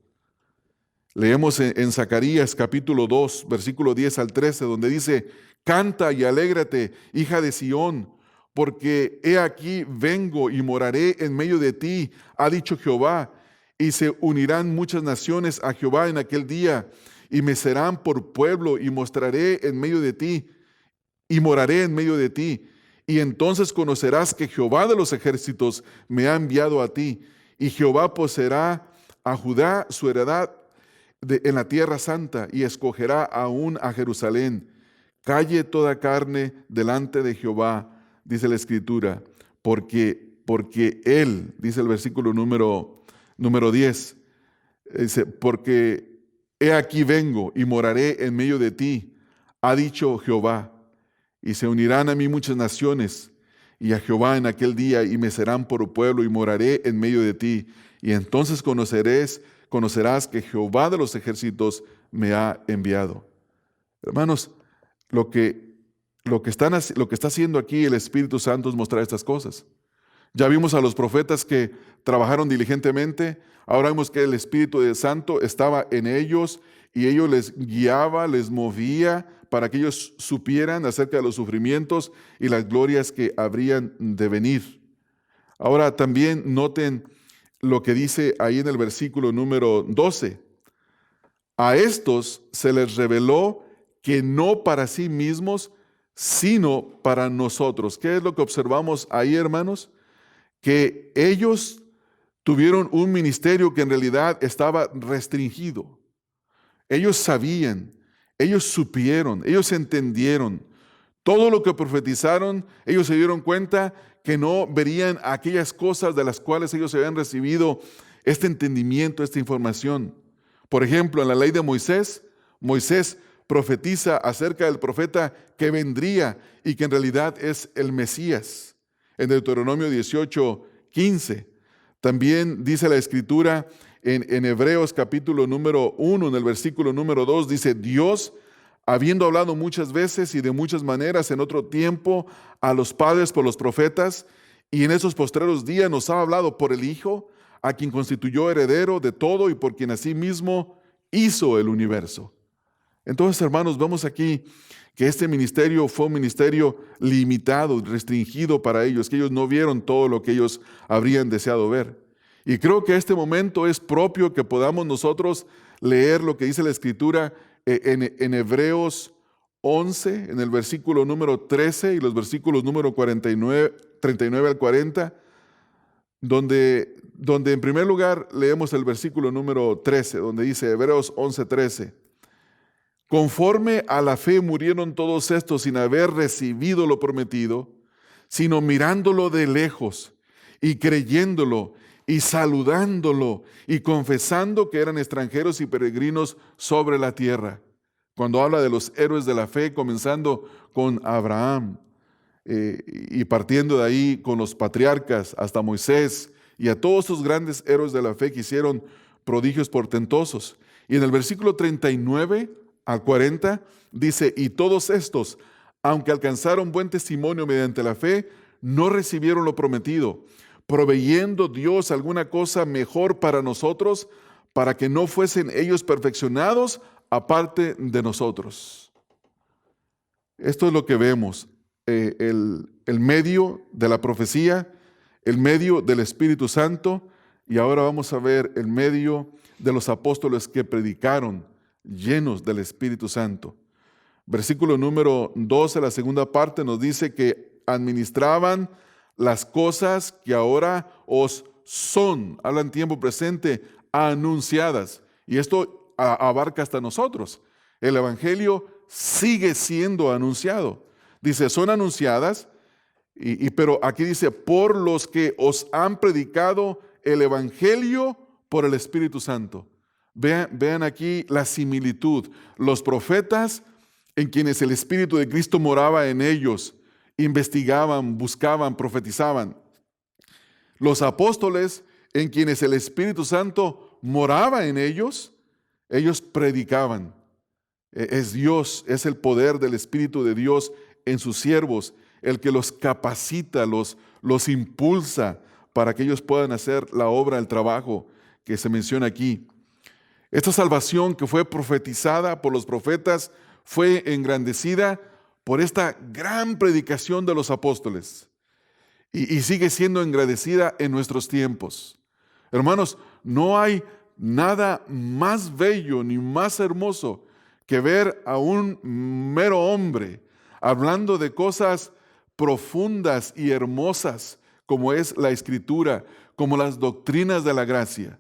Leemos en Zacarías capítulo 2, versículo 10 al 13, donde dice: canta y alégrate, hija de Sión, porque he aquí vengo y moraré en medio de ti, ha dicho Jehová, y se unirán muchas naciones a Jehová en aquel día, y me serán por pueblo, y mostraré en medio de ti, y moraré en medio de ti. Y entonces conocerás que Jehová de los ejércitos me ha enviado a ti, y Jehová poseerá a Judá su heredad en la tierra santa, y escogerá aún a Jerusalén. Calle toda carne delante de Jehová, dice la Escritura, porque Él, dice el versículo número 10, dice: porque he aquí vengo y moraré en medio de ti, ha dicho Jehová, y se unirán a mí muchas naciones, y a Jehová en aquel día, y me serán por pueblo, y moraré en medio de ti, y entonces conocerás que Jehová de los ejércitos me ha enviado. Hermanos, lo que está haciendo aquí el Espíritu Santo es mostrar estas cosas. Ya vimos a los profetas que trabajaron diligentemente. Ahora vemos que el Espíritu Santo estaba en ellos y ellos les guiaba, les movía para que ellos supieran acerca de los sufrimientos y las glorias que habrían de venir. Ahora también noten lo que dice ahí en el versículo número 12. A estos se les reveló que no para sí mismos, sino para nosotros. ¿Qué es lo que observamos ahí, hermanos? Que ellos tuvieron un ministerio que en realidad estaba restringido. Ellos sabían, ellos supieron, ellos entendieron. Todo lo que profetizaron, ellos se dieron cuenta que no verían aquellas cosas de las cuales ellos habían recibido este entendimiento, esta información. Por ejemplo, en la ley de Moisés, Moisés profetiza acerca del profeta que vendría y que en realidad es el Mesías. En Deuteronomio 18:15. También dice la Escritura en Hebreos capítulo número 1, en el versículo número 2, dice: Dios, habiendo hablado muchas veces y de muchas maneras en otro tiempo a los padres por los profetas, y en esos postreros días nos ha hablado por el Hijo, a quien constituyó heredero de todo y por quien asimismo hizo el universo. Entonces, hermanos, vemos aquí que este ministerio fue un ministerio limitado, restringido para ellos, que ellos no vieron todo lo que ellos habrían deseado ver. Y creo que este momento es propio que podamos nosotros leer lo que dice la Escritura en Hebreos 11, en el versículo número 13 y los versículos número 39 al 40, donde en primer lugar leemos el versículo número 13, donde dice Hebreos 11:13. Conforme a la fe murieron todos estos sin haber recibido lo prometido, sino mirándolo de lejos y creyéndolo y saludándolo y confesando que eran extranjeros y peregrinos sobre la tierra. Cuando habla de los héroes de la fe, comenzando con Abraham y partiendo de ahí con los patriarcas hasta Moisés y a todos esos grandes héroes de la fe que hicieron prodigios portentosos. Y en el versículo 39 al 40 dice: y todos estos, aunque alcanzaron buen testimonio mediante la fe, no recibieron lo prometido, proveyendo Dios alguna cosa mejor para nosotros, para que no fuesen ellos perfeccionados aparte de nosotros. Esto es lo que vemos, el medio de la profecía, el medio del Espíritu Santo, y ahora vamos a ver el medio de los apóstoles que predicaron llenos del Espíritu Santo. Versículo número 12, la segunda parte, nos dice que administraban las cosas que ahora os son, habla en tiempo presente, anunciadas. Y esto abarca hasta nosotros. El Evangelio sigue siendo anunciado. Dice, son anunciadas, pero aquí dice, por los que os han predicado el Evangelio por el Espíritu Santo. Vean aquí la similitud. Los profetas, en quienes el Espíritu de Cristo moraba en ellos, investigaban, buscaban, profetizaban. Los apóstoles, en quienes el Espíritu Santo moraba en ellos, ellos predicaban. Es Dios, es el poder del Espíritu de Dios en sus siervos, el que los capacita, los impulsa para que ellos puedan hacer la obra, el trabajo que se menciona aquí. Esta salvación que fue profetizada por los profetas fue engrandecida por esta gran predicación de los apóstoles y sigue siendo engrandecida en nuestros tiempos. Hermanos, no hay nada más bello ni más hermoso que ver a un mero hombre hablando de cosas profundas y hermosas como es la Escritura, como las doctrinas de la gracia,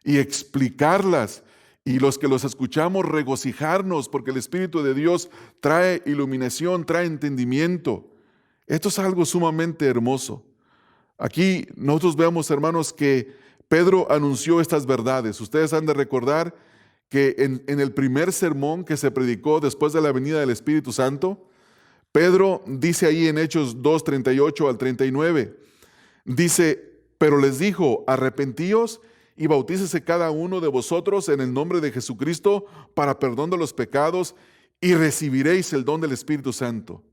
y explicarlas, y los que los escuchamos regocijarnos porque el Espíritu de Dios trae iluminación, trae entendimiento. Esto es algo sumamente hermoso. Aquí nosotros vemos, hermanos, que Pedro anunció estas verdades. Ustedes han de recordar que en el primer sermón que se predicó después de la venida del Espíritu Santo, Pedro dice ahí en Hechos 2, 38 al 39, dice, pero les dijo, arrepentíos y bautícese cada uno de vosotros en el nombre de Jesucristo para perdón de los pecados y recibiréis el don del Espíritu Santo.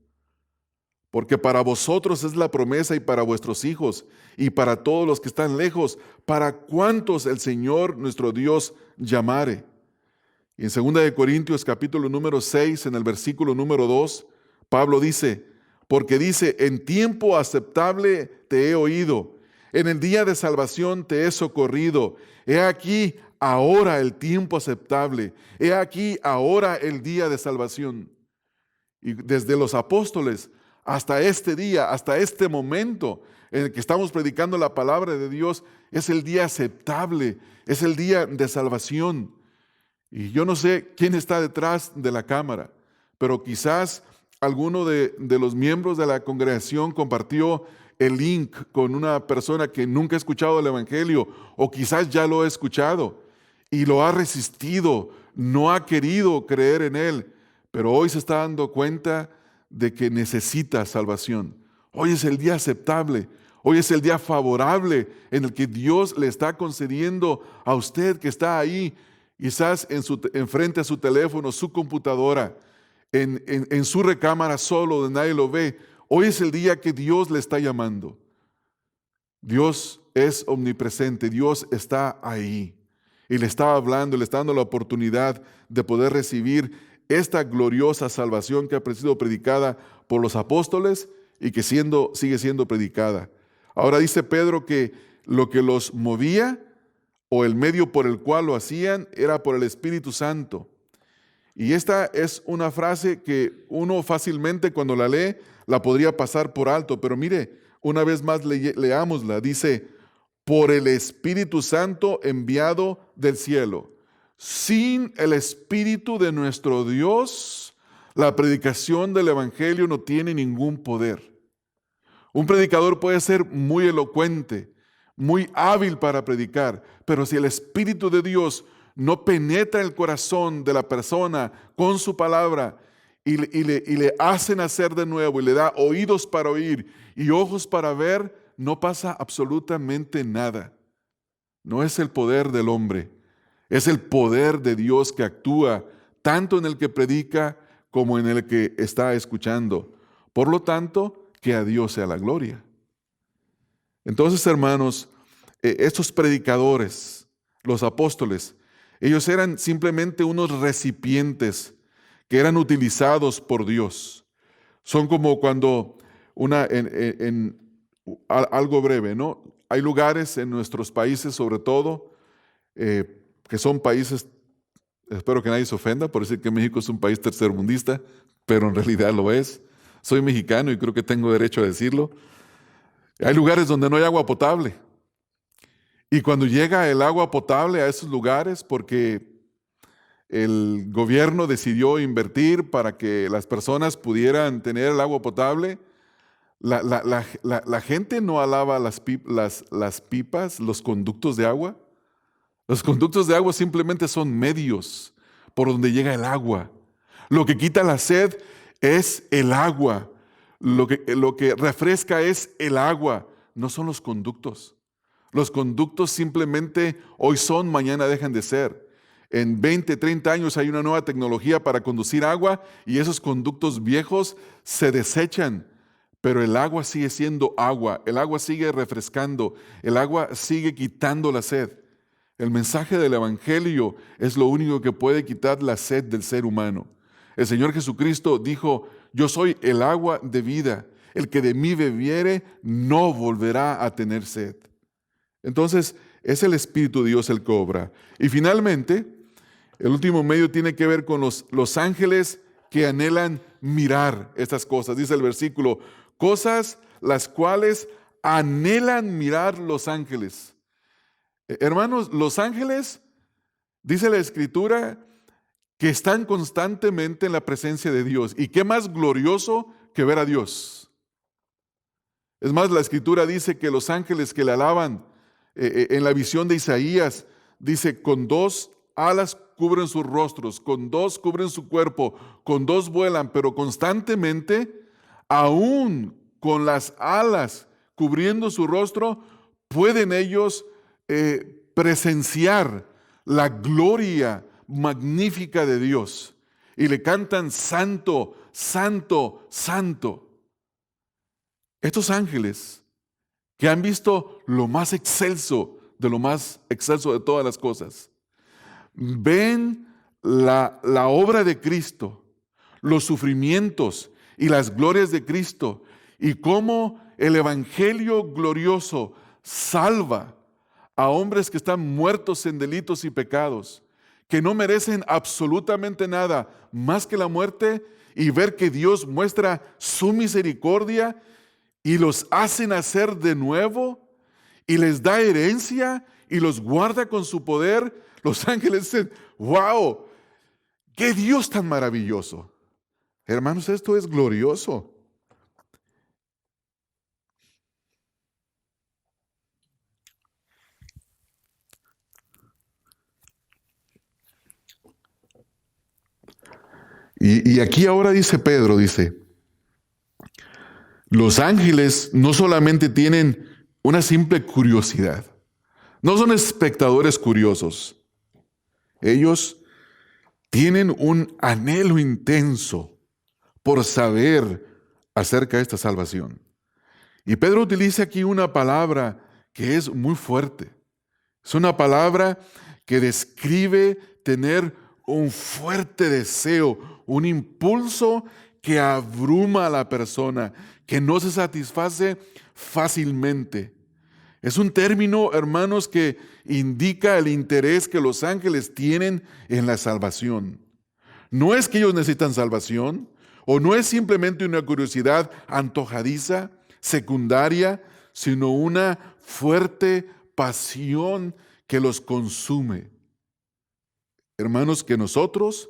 Porque para vosotros es la promesa y para vuestros hijos y para todos los que están lejos, para cuantos el Señor nuestro Dios llamare. Y en 2 de Corintios capítulo número 6, en el versículo número 2, Pablo dice, porque dice, en tiempo aceptable te he oído, en el día de salvación te he socorrido. He aquí ahora el tiempo aceptable, he aquí ahora el día de salvación. Y desde los apóstoles hasta este día, hasta este momento en el que estamos predicando la palabra de Dios, es el día aceptable, es el día de salvación. Y yo no sé quién está detrás de la cámara, pero quizás alguno de los miembros de la congregación compartió el link con una persona que nunca ha escuchado el Evangelio, o quizás ya lo ha escuchado y lo ha resistido, no ha querido creer en él, pero hoy se está dando cuenta de que necesita salvación. Hoy es el día aceptable, hoy es el día favorable en el que Dios le está concediendo a usted que está ahí, quizás enfrente a su teléfono, su computadora, en su recámara solo, donde nadie lo ve. Hoy es el día que Dios le está llamando. Dios es omnipresente, Dios está ahí y le está hablando, le está dando la oportunidad de poder recibir esta gloriosa salvación que ha sido predicada por los apóstoles y que sigue siendo predicada. Ahora dice Pedro que lo que los movía o el medio por el cual lo hacían era por el Espíritu Santo. Y esta es una frase que uno fácilmente cuando la lee la podría pasar por alto, pero mire, una vez más leámosla. Dice, por el Espíritu Santo enviado del cielo. Sin el Espíritu de nuestro Dios, la predicación del Evangelio no tiene ningún poder. Un predicador puede ser muy elocuente, muy hábil para predicar, pero si el Espíritu de Dios no penetra el corazón de la persona con su palabra y le hace nacer de nuevo y le da oídos para oír y ojos para ver, no pasa absolutamente nada. No es el poder del hombre, es el poder de Dios que actúa tanto en el que predica como en el que está escuchando. Por lo tanto, que a Dios sea la gloria. Entonces, hermanos, estos predicadores, los apóstoles, ellos eran simplemente unos recipientes que eran utilizados por Dios. Son como cuando algo breve, ¿no? Hay lugares en nuestros países, sobre todo, que son países, espero que nadie se ofenda por decir que México es un país tercermundista, pero en realidad lo es. Soy mexicano y creo que tengo derecho a decirlo. Hay lugares donde no hay agua potable. Y cuando llega el agua potable a esos lugares, porque el gobierno decidió invertir para que las personas pudieran tener el agua potable, la gente no alaba las pipas, los conductos de agua. Los conductos de agua simplemente son medios por donde llega el agua. Lo que quita la sed es el agua. Lo que refresca es el agua, no son los conductos. Los conductos simplemente hoy son, mañana dejan de ser. En 20, 30 años hay una nueva tecnología para conducir agua y esos conductos viejos se desechan, pero el agua sigue siendo agua, el agua sigue refrescando, el agua sigue quitando la sed. El mensaje del Evangelio es lo único que puede quitar la sed del ser humano. El Señor Jesucristo dijo: yo soy el agua de vida, el que de mí bebiere no volverá a tener sed. Entonces, es el Espíritu de Dios el que obra. Y finalmente, el último medio tiene que ver con los ángeles que anhelan mirar estas cosas. Dice el versículo: cosas las cuales anhelan mirar los ángeles. Hermanos, los ángeles, dice la Escritura, que están constantemente en la presencia de Dios. ¿Y qué más glorioso que ver a Dios? Es más, la Escritura dice que los ángeles que le alaban, en la visión de Isaías, dice: con dos alas cubren sus rostros, con dos cubren su cuerpo, con dos vuelan, pero constantemente, aún con las alas cubriendo su rostro, pueden ellos presenciar la gloria magnífica de Dios. Y le cantan: santo, santo, santo. Estos ángeles que han visto lo más excelso de todas las cosas, ven la obra de Cristo, los sufrimientos y las glorias de Cristo, y cómo el Evangelio glorioso salva a hombres que están muertos en delitos y pecados, que no merecen absolutamente nada más que la muerte, y ver que Dios muestra su misericordia y los hace nacer de nuevo y les da herencia y los guarda con su poder. Los ángeles dicen: ¡wow! ¡Qué Dios tan maravilloso! Hermanos, esto es glorioso. Y aquí ahora dice Pedro, dice: los ángeles no solamente tienen una simple curiosidad, no son espectadores curiosos. Ellos tienen un anhelo intenso por saber acerca de esta salvación. Y Pedro utiliza aquí una palabra que es muy fuerte. Es una palabra que describe tener un fuerte deseo, un impulso que abruma a la persona, que no se satisface fácilmente. Es un término, hermanos, que indica el interés que los ángeles tienen en la salvación. No es que ellos necesitan salvación, o no es simplemente una curiosidad antojadiza, secundaria, sino una fuerte pasión que los consume. Hermanos, que nosotros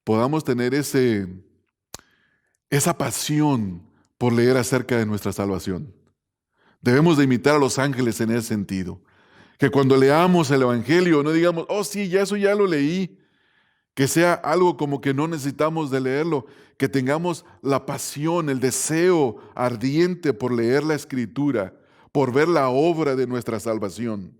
podamos tener esa pasión por leer acerca de nuestra salvación. Debemos de imitar a los ángeles en ese sentido. Que cuando leamos el Evangelio no digamos: oh sí, eso ya lo leí. Que sea algo como que no necesitamos de leerlo. Que tengamos la pasión, el deseo ardiente por leer la Escritura, por ver la obra de nuestra salvación.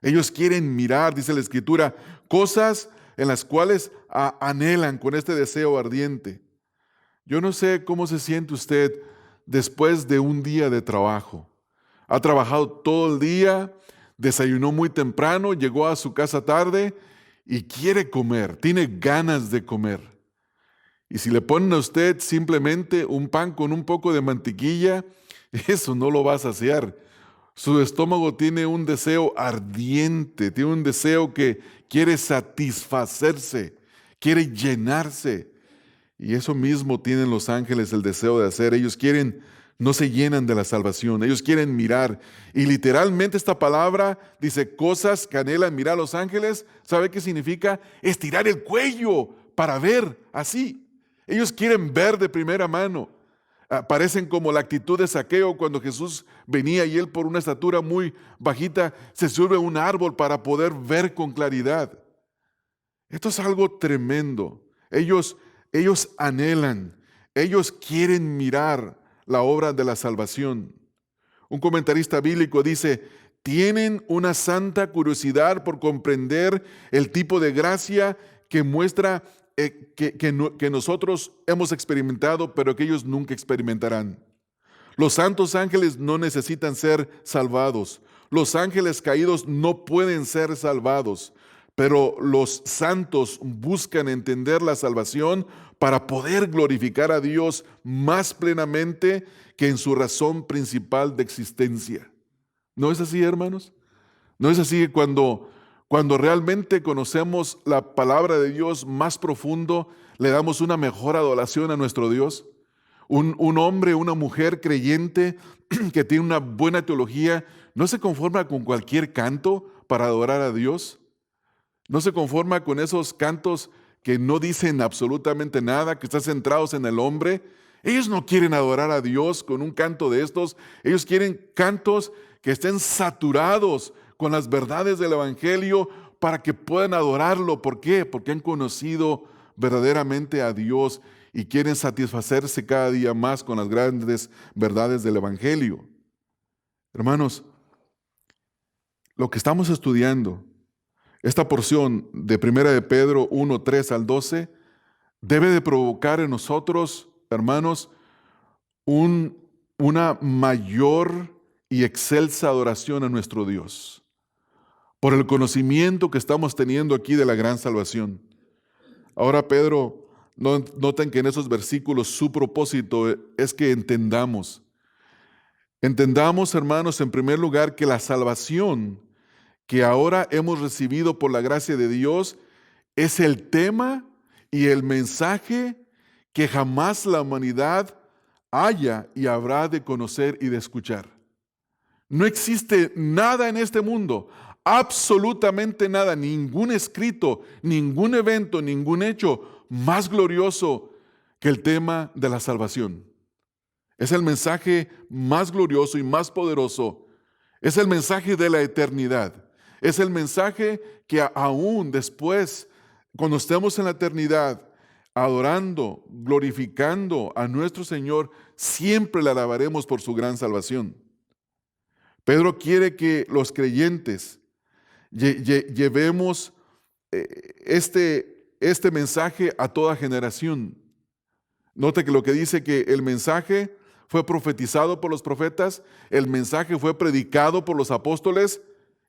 Ellos quieren mirar, dice la Escritura, cosas en las cuales anhelan con este deseo ardiente. Yo no sé cómo se siente usted después de un día de trabajo. Ha trabajado todo el día, desayunó muy temprano, llegó a su casa tarde y quiere comer, tiene ganas de comer. Y si le ponen a usted simplemente un pan con un poco de mantequilla, eso no lo va a saciar. Su estómago tiene un deseo ardiente, tiene un deseo que quiere satisfacerse, quiere llenarse. Y eso mismo tienen los ángeles el deseo de hacer. Ellos quieren, no se llenan de la salvación, ellos quieren mirar. Y literalmente esta palabra dice: cosas que anhelan mirar a los ángeles. ¿Sabe qué significa? Estirar el cuello para ver así. Ellos quieren ver de primera mano. Parecen como la actitud de Zaqueo cuando Jesús venía y él, por una estatura muy bajita, se sube a un árbol para poder ver con claridad. Esto es algo tremendo. Ellos anhelan, ellos quieren mirar la obra de la salvación. Un comentarista bíblico dice: tienen una santa curiosidad por comprender el tipo de gracia que muestra que nosotros hemos experimentado, pero que ellos nunca experimentarán. Los santos ángeles no necesitan ser salvados. Los ángeles caídos no pueden ser salvados, pero los santos buscan entender la salvación para poder glorificar a Dios más plenamente que en su razón principal de existencia. ¿No es así, hermanos? ¿No es así que cuando realmente conocemos la palabra de Dios más profundo, le damos una mejor adoración a nuestro Dios? Un hombre, una mujer creyente que tiene una buena teología, no se conforma con cualquier canto para adorar a Dios. No se conforma con esos cantos que no dicen absolutamente nada, que están centrados en el hombre. Ellos no quieren adorar a Dios con un canto de estos. Ellos quieren cantos que estén saturados con las verdades del Evangelio para que puedan adorarlo. ¿Por qué? Porque han conocido verdaderamente a Dios y quieren satisfacerse cada día más con las grandes verdades del Evangelio. Hermanos, lo que estamos estudiando, esta porción de 1 de Pedro 1, 3 al 12, debe de provocar en nosotros, hermanos, una mayor y excelsa adoración a nuestro Dios, por el conocimiento que estamos teniendo aquí de la gran salvación. Ahora Pedro, noten que en esos versículos su propósito es que entendamos, hermanos, en primer lugar, que la salvación que ahora hemos recibido por la gracia de Dios es el tema y el mensaje que jamás la humanidad haya y habrá de conocer y de escuchar. No existe nada en este mundo, absolutamente nada, ningún escrito, ningún evento, ningún hecho más glorioso que el tema de la salvación. Es el mensaje más glorioso y más poderoso. Es el mensaje de la eternidad. Es el mensaje que aún después, cuando estemos en la eternidad, adorando, glorificando a nuestro Señor, siempre le alabaremos por su gran salvación. Pedro quiere que los creyentes llevemos este mensaje a toda generación. Note que lo que dice que el mensaje fue profetizado por los profetas, el mensaje fue predicado por los apóstoles,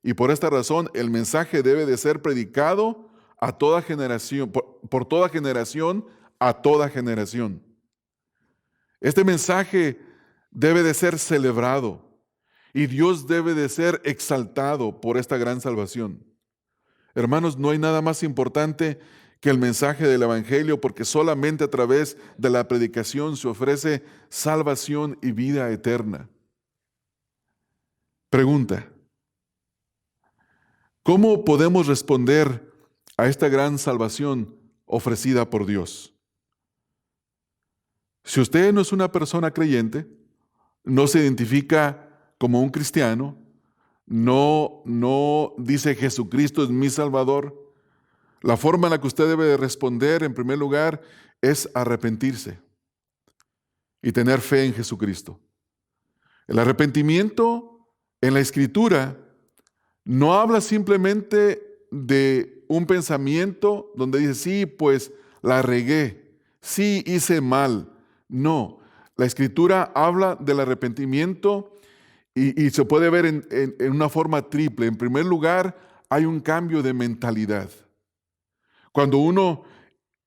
y por esta razón el mensaje debe de ser predicado a toda generación, por toda generación, a toda generación. Este mensaje debe de ser celebrado y Dios debe de ser exaltado por esta gran salvación. Hermanos, no hay nada más importante que el mensaje del Evangelio, porque solamente a través de la predicación se ofrece salvación y vida eterna. Pregunta: ¿cómo podemos responder a esta gran salvación ofrecida por Dios? Si usted no es una persona creyente, no se identifica como un cristiano, no dice Jesucristo es mi Salvador, la forma en la que usted debe de responder, en primer lugar, es arrepentirse y tener fe en Jesucristo. El arrepentimiento en la Escritura no habla simplemente de un pensamiento donde dice, sí, pues la regué, sí hice mal. No, la Escritura habla del arrepentimiento y se puede ver en una forma triple. En primer lugar, hay un cambio de mentalidad. Cuando uno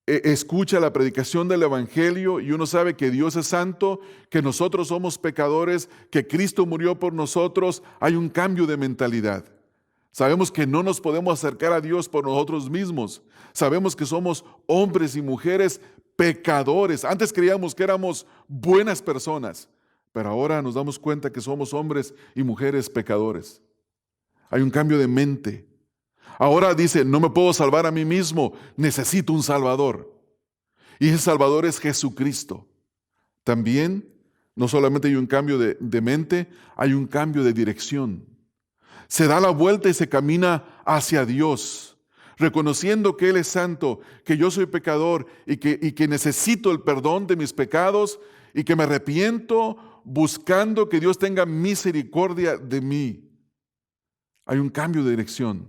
escucha la predicación del Evangelio y uno sabe que Dios es santo, que nosotros somos pecadores, que Cristo murió por nosotros, hay un cambio de mentalidad. Sabemos que no nos podemos acercar a Dios por nosotros mismos. Sabemos que somos hombres y mujeres pecadores. Antes creíamos que éramos buenas personas, pero ahora nos damos cuenta que somos hombres y mujeres pecadores. Hay un cambio de mente. Ahora dice, no me puedo salvar a mí mismo, necesito un Salvador. Y ese Salvador es Jesucristo. También, no solamente hay un cambio de mente, hay un cambio de dirección. Se da la vuelta y se camina hacia Dios, reconociendo que Él es santo, que yo soy pecador y que necesito el perdón de mis pecados y que me arrepiento buscando que Dios tenga misericordia de mí. hay un cambio de dirección.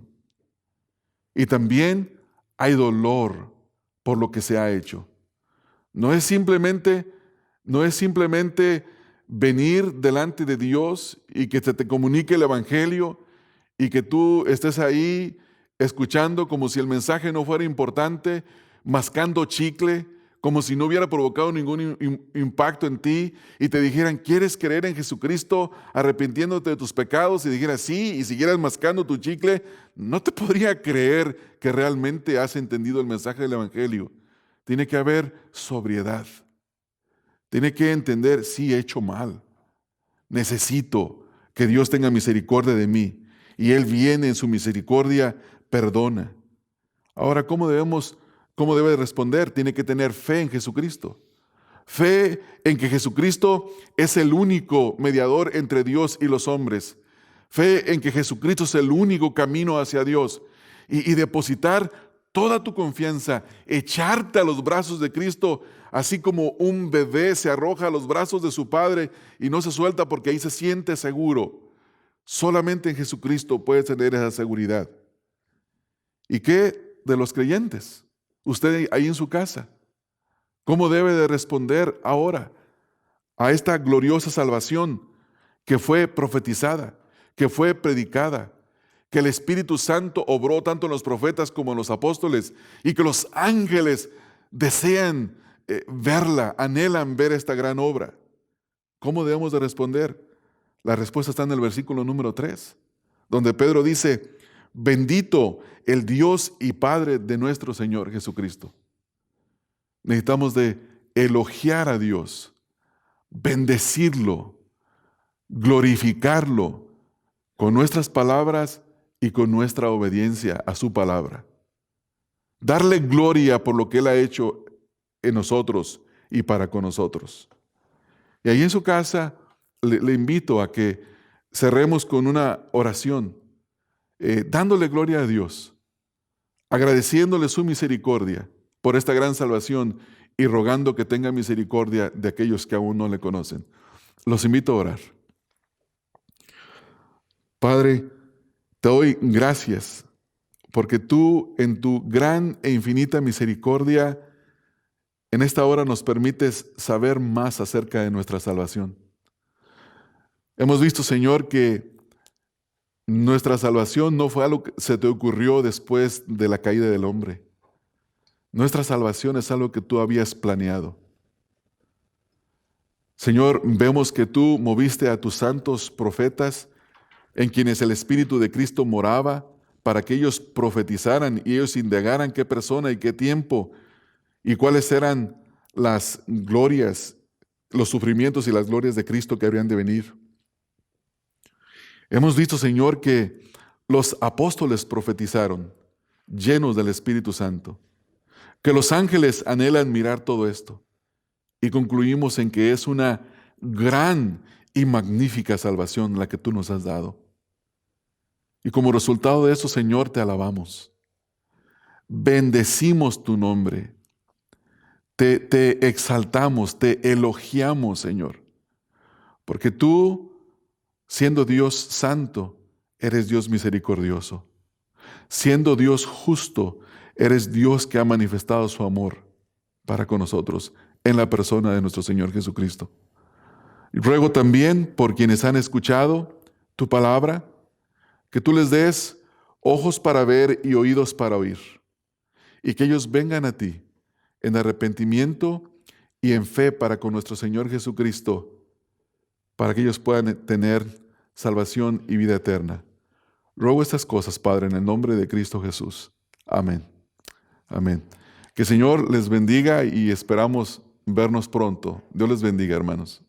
Y también hay dolor por lo que se ha hecho. No es simplemente venir delante de Dios y que se te comunique el Evangelio y que tú estés ahí escuchando como si el mensaje no fuera importante, mascando chicle, como si no hubiera provocado ningún impacto en ti, y te dijeran, ¿quieres creer en Jesucristo arrepintiéndote de tus pecados? Y dijeras sí, y siguieras mascando tu chicle. No te podría creer que realmente has entendido el mensaje del Evangelio. Tiene que haber sobriedad. Tiene que entender, sí, he hecho mal. Necesito que Dios tenga misericordia de mí. Y Él viene en su misericordia, perdona. Ahora, ¿cómo debe responder? Tiene que tener fe en Jesucristo. Fe en que Jesucristo es el único mediador entre Dios y los hombres. Fe en que Jesucristo es el único camino hacia Dios. Y depositar toda tu confianza, echarte a los brazos de Cristo, así como un bebé se arroja a los brazos de su padre y no se suelta porque ahí se siente seguro. Solamente en Jesucristo puedes tener esa seguridad. ¿Y qué de los creyentes? Usted ahí en su casa, ¿cómo debe de responder ahora a esta gloriosa salvación que fue profetizada, que fue predicada, que el Espíritu Santo obró tanto en los profetas como en los apóstoles y que los ángeles desean verla, anhelan ver esta gran obra? ¿Cómo debemos de responder? La respuesta está en el versículo número 3, donde Pedro dice, bendito el Dios y Padre de nuestro Señor Jesucristo. Necesitamos de elogiar a Dios, bendecirlo, glorificarlo con nuestras palabras y con nuestra obediencia a su palabra. Darle gloria por lo que Él ha hecho en nosotros y para con nosotros. Y ahí en su casa le invito a que cerremos con una oración, dándole gloria a Dios, agradeciéndole su misericordia por esta gran salvación y rogando que tenga misericordia de aquellos que aún no le conocen. Los invito a orar. Padre, te doy gracias porque tú en tu gran e infinita misericordia en esta hora nos permites saber más acerca de nuestra salvación. Hemos visto, Señor, que nuestra salvación no fue algo que se te ocurrió después de la caída del hombre. Nuestra salvación es algo que tú habías planeado. Señor, vemos que tú moviste a tus santos profetas en quienes el Espíritu de Cristo moraba para que ellos profetizaran y ellos indagaran qué persona y qué tiempo y cuáles eran las glorias, los sufrimientos y las glorias de Cristo que habrían de venir. Hemos visto, Señor, que los apóstoles profetizaron, llenos del Espíritu Santo, que los ángeles anhelan mirar todo esto. Y concluimos en que es una gran y magnífica salvación la que tú nos has dado. Y como resultado de eso, Señor, te alabamos. Bendecimos tu nombre. Te exaltamos, te elogiamos, Señor. Porque tú, siendo Dios santo, eres Dios misericordioso. Siendo Dios justo, eres Dios que ha manifestado su amor para con nosotros en la persona de nuestro Señor Jesucristo. Y ruego también por quienes han escuchado tu palabra, que tú les des ojos para ver y oídos para oír, y que ellos vengan a ti en arrepentimiento y en fe para con nuestro Señor Jesucristo, para que ellos puedan tener salvación y vida eterna. Ruego estas cosas, Padre, en el nombre de Cristo Jesús. Amén. Amén. Que el Señor les bendiga y esperamos vernos pronto. Dios les bendiga, hermanos.